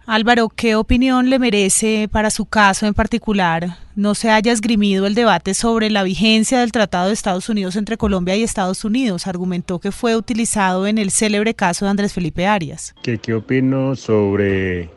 Álvaro, ¿qué opinión le merece para su caso en particular no se haya esgrimido el debate sobre la vigencia del Tratado de Estados Unidos entre Colombia y Estados Unidos? Argumentó que fue utilizado en el célebre caso de Andrés Felipe Arias. ¿Qué opino sobre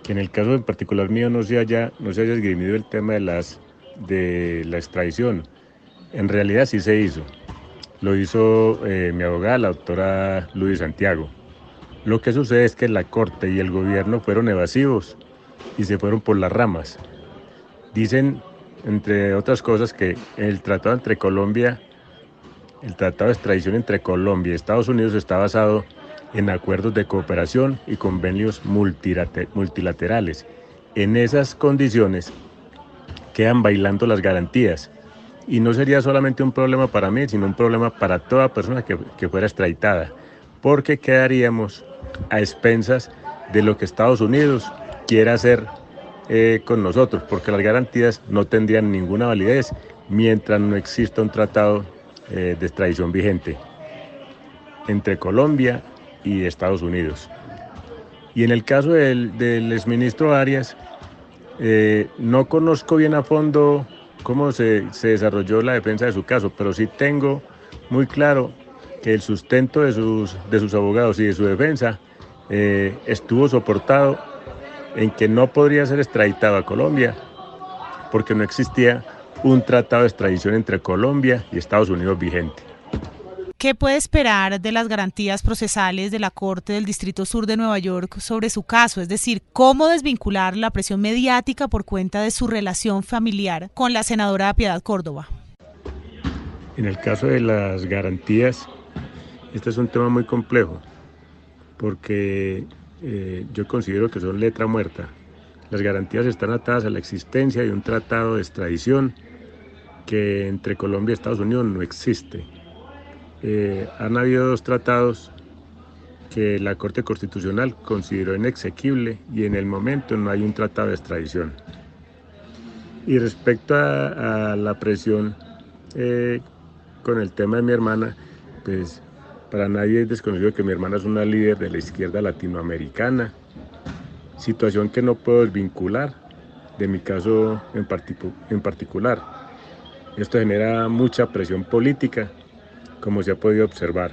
que en el caso en particular mío no se haya esgrimido el tema de la extradición? En realidad sí se hizo. Lo hizo mi abogada, la doctora Luis Santiago. Lo que sucede es que la Corte y el gobierno fueron evasivos y se fueron por las ramas. Dicen, entre otras cosas, que el tratado de extradición entre Colombia y Estados Unidos está basado en acuerdos de cooperación y convenios multilaterales. En esas condiciones quedan bailando las garantías. Y no sería solamente un problema para mí, sino un problema para toda persona que fuera extraditada, porque quedaríamos a expensas de lo que Estados Unidos quiera hacer con nosotros, porque las garantías no tendrían ninguna validez mientras no exista un tratado de extradición vigente entre Colombia y Estados Unidos. Y en el caso del exministro Arias, no conozco bien a fondo cómo se desarrolló la defensa de su caso, pero sí tengo muy claro que el sustento de sus abogados y de su defensa estuvo soportado en que no podría ser extraditado a Colombia porque no existía un tratado de extradición entre Colombia y Estados Unidos vigente. ¿Qué puede esperar de las garantías procesales de la Corte del Distrito Sur de Nueva York sobre su caso? Es decir, ¿cómo desvincular la presión mediática por cuenta de su relación familiar con la senadora Piedad Córdoba? En el caso de las garantías, este es un tema muy complejo, porque yo considero que son letra muerta. Las garantías están atadas a la existencia de un tratado de extradición que entre Colombia y Estados Unidos no existe. Han habido dos tratados que la Corte Constitucional consideró inexequible y en el momento no hay un tratado de extradición. Y respecto a la presión con el tema de mi hermana, pues para nadie es desconocido que mi hermana es una líder de la izquierda latinoamericana, situación que no puedo desvincular de mi caso en particular. Esto genera mucha presión política, como se ha podido observar.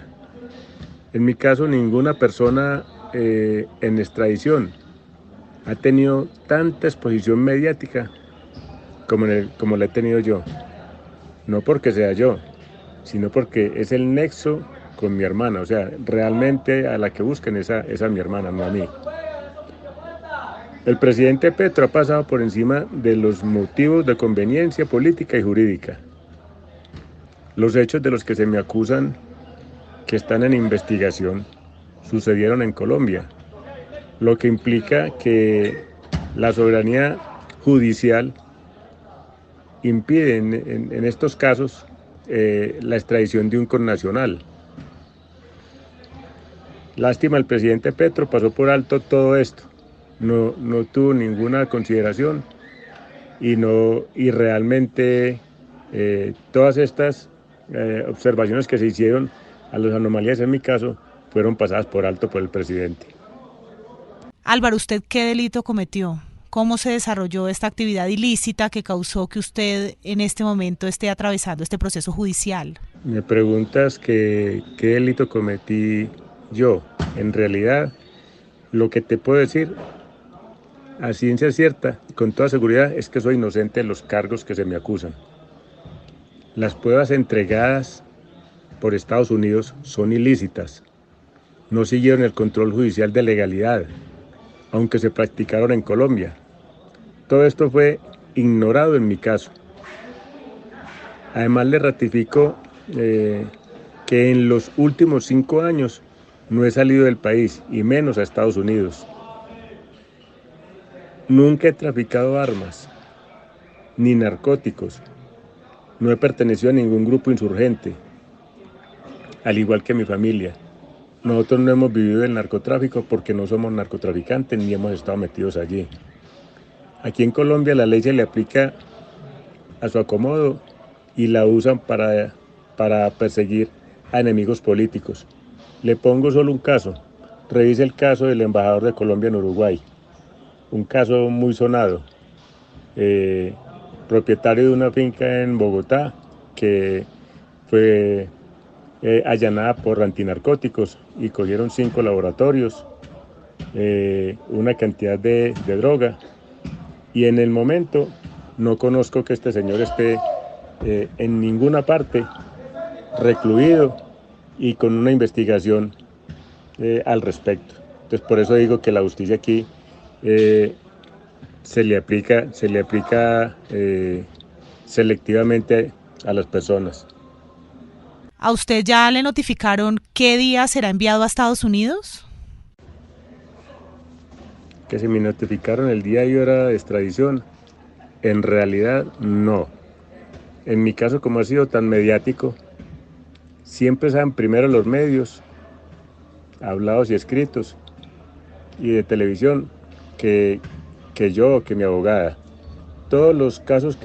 En mi caso, ninguna persona en extradición ha tenido tanta exposición mediática como la he tenido yo. No porque sea yo, sino porque es el nexo con mi hermana. O sea, realmente a la que busquen es a mi hermana, no a mí. El presidente Petro ha pasado por encima de los motivos de conveniencia política y jurídica. Los hechos de los que se me acusan, que están en investigación, sucedieron en Colombia, lo que implica que la soberanía judicial impide en estos casos la extradición de un connacional. Lástima, el presidente Petro pasó por alto todo esto, no tuvo ninguna consideración y realmente todas estas observaciones que se hicieron a las anomalías en mi caso fueron pasadas por alto por el presidente. Álvaro, ¿usted qué delito cometió? ¿Cómo se desarrolló esta actividad ilícita que causó que usted en este momento esté atravesando este proceso judicial? Me preguntas qué delito cometí yo. En realidad, lo que te puedo decir a ciencia cierta, con toda seguridad, es que soy inocente de los cargos que se me acusan. Las pruebas entregadas por Estados Unidos son ilícitas. No siguieron el control judicial de legalidad, aunque se practicaron en Colombia. Todo esto fue ignorado en mi caso. Además, le ratifico que en los últimos 5 años no he salido del país, y menos a Estados Unidos. Nunca he traficado armas, ni narcóticos. No he pertenecido a ningún grupo insurgente, al igual que mi familia. Nosotros no hemos vivido el narcotráfico porque no somos narcotraficantes ni hemos estado metidos allí. Aquí en Colombia la ley se le aplica a su acomodo y la usan para perseguir a enemigos políticos. Le pongo solo un caso. Revise el caso del embajador de Colombia en Uruguay. un caso muy sonado, propietario de una finca en Bogotá que fue allanada por antinarcóticos y cogieron 5 laboratorios, una cantidad de droga, y en el momento no conozco que este señor esté en ninguna parte recluido y con una investigación al respecto. Entonces por eso digo que la justicia aquí se le aplica selectivamente a las personas. ¿A usted ya le notificaron qué día será enviado a Estados Unidos? Que se me notificaron el día y hora de extradición, en realidad no. En mi caso, como ha sido tan mediático, siempre saben primero los medios, hablados y escritos, y de televisión, que que mi abogada. Todos los casos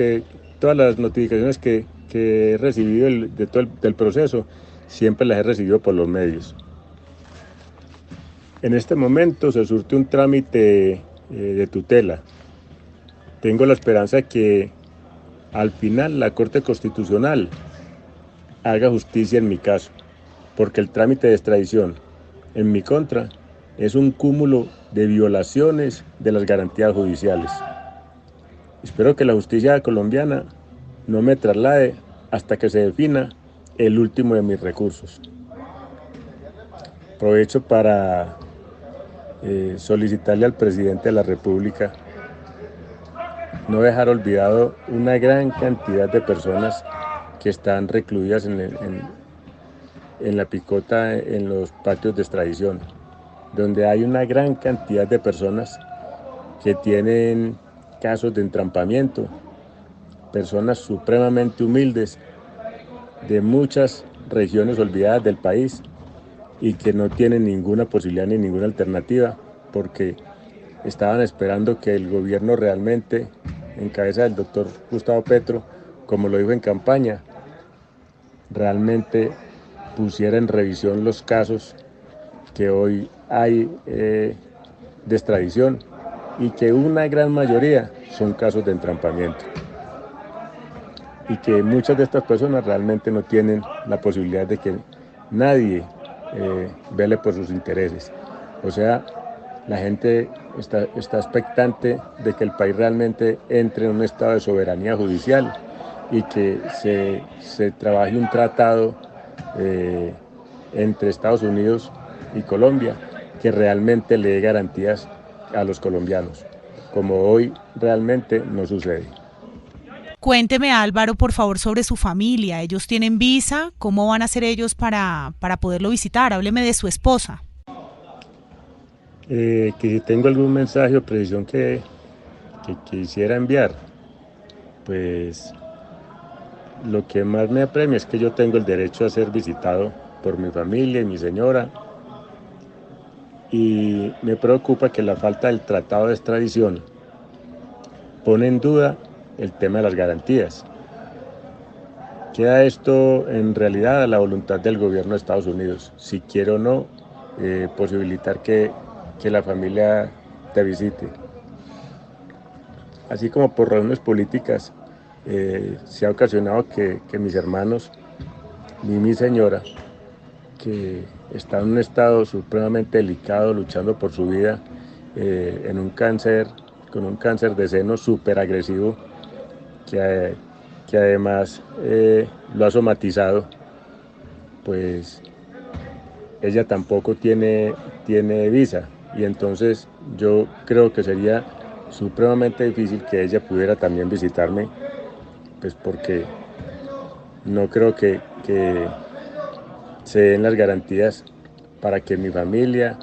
todas las notificaciones que he recibido del proceso, siempre las he recibido por los medios. En este momento se surte un trámite de tutela. Tengo la esperanza que al final la Corte Constitucional haga justicia en mi caso, porque el trámite de extradición en mi contra es un cúmulo de violaciones de las garantías judiciales. Espero que la justicia colombiana no me traslade hasta que se defina el último de mis recursos. Aprovecho para solicitarle al presidente de la República no dejar olvidado una gran cantidad de personas que están recluidas en la picota, en los patios de extradición, donde hay una gran cantidad de personas que tienen casos de entrampamiento, personas supremamente humildes de muchas regiones olvidadas del país y que no tienen ninguna posibilidad ni ninguna alternativa porque estaban esperando que el gobierno realmente, en cabeza del doctor Gustavo Petro, como lo dijo en campaña, realmente pusiera en revisión los casos que hoy hay de extradición y que una gran mayoría son casos de entrampamiento y que muchas de estas personas realmente no tienen la posibilidad de que nadie vele por sus intereses. O sea, la gente está expectante de que el país realmente entre en un estado de soberanía judicial y que se trabaje un tratado entre Estados Unidos y Colombia que realmente le dé garantías a los colombianos, como hoy realmente no sucede. Cuénteme, Álvaro, por favor, sobre su familia. ¿Ellos tienen visa? ¿Cómo van a hacer ellos para poderlo visitar? Hábleme de su esposa. Que si tengo algún mensaje o precisión que quisiera enviar, pues lo que más me apremia es que yo tengo el derecho a ser visitado por mi familia y mi señora, y me preocupa que la falta del tratado de extradición pone en duda el tema de las garantías. Queda esto en realidad a la voluntad del gobierno de Estados Unidos, si quiere o no posibilitar que la familia te visite. Así como por razones políticas se ha ocasionado que mis hermanos y mi señora, que está en un estado supremamente delicado luchando por su vida con un cáncer de seno súper agresivo que además lo ha somatizado, pues ella tampoco tiene visa, y entonces yo creo que sería supremamente difícil que ella pudiera también visitarme, pues porque no creo que se den las garantías para que mi familia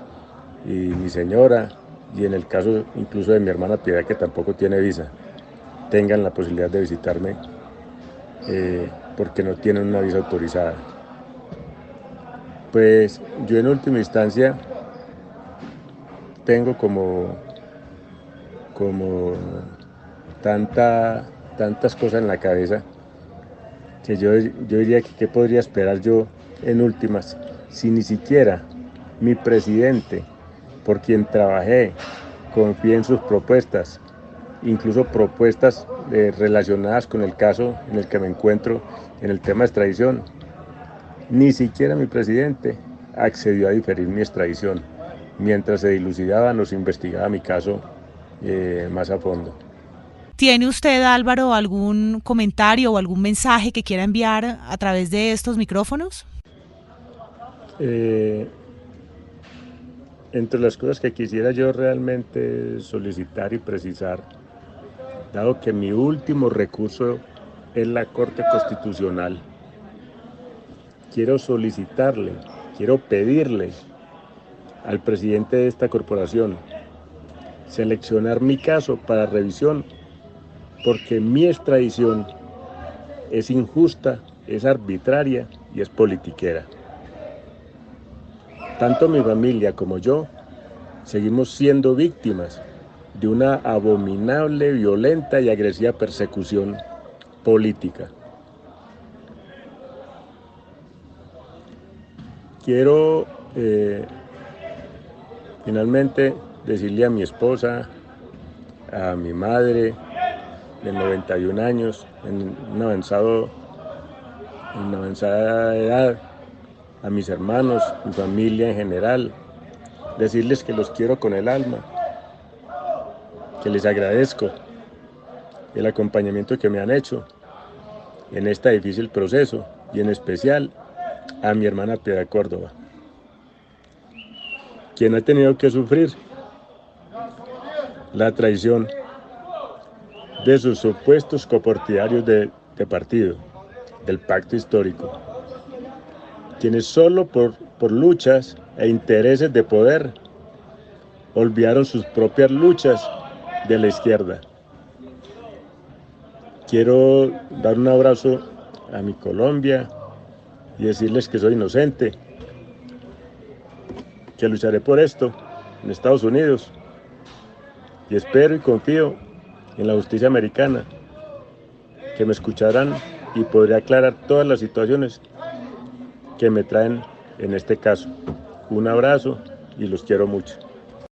y mi señora, y en el caso incluso de mi hermana Piedad, que tampoco tiene visa, tengan la posibilidad de visitarme porque no tienen una visa autorizada. Pues yo en última instancia tengo como tantas cosas en la cabeza que yo diría que qué podría esperar yo en últimas si ni siquiera mi presidente, por quien trabajé confié en sus propuestas, incluso propuestas relacionadas con el caso en el que me encuentro en el tema de extradición. Ni siquiera mi presidente accedió a diferir mi extradición, mientras se dilucidaban o se investigaba mi caso más a fondo. ¿Tiene usted, Álvaro, algún comentario o algún mensaje que quiera enviar a través de estos micrófonos? Entre las cosas que quisiera yo realmente solicitar y precisar, dado que mi último recurso es la Corte Constitucional, quiero solicitarle, quiero pedirle al presidente de esta corporación seleccionar mi caso para revisión, porque mi extradición es injusta, es arbitraria y es politiquera. Tanto mi familia como yo seguimos siendo víctimas de una abominable, violenta y agresiva persecución política. Quiero finalmente decirle a mi esposa, a mi madre de 91 años, en una avanzada edad, a mis hermanos, mi familia en general, decirles que los quiero con el alma, que les agradezco el acompañamiento que me han hecho en este difícil proceso y en especial a mi hermana Piedad Córdoba, quien ha tenido que sufrir la traición de sus supuestos copartidarios de partido, del pacto histórico, quienes solo por luchas e intereses de poder olvidaron sus propias luchas de la izquierda. Quiero dar un abrazo a mi Colombia y decirles que soy inocente, que lucharé por esto en Estados Unidos y espero y confío en la justicia americana, que me escucharán y podré aclarar todas las situaciones que me traen en este caso. Un abrazo y los quiero mucho.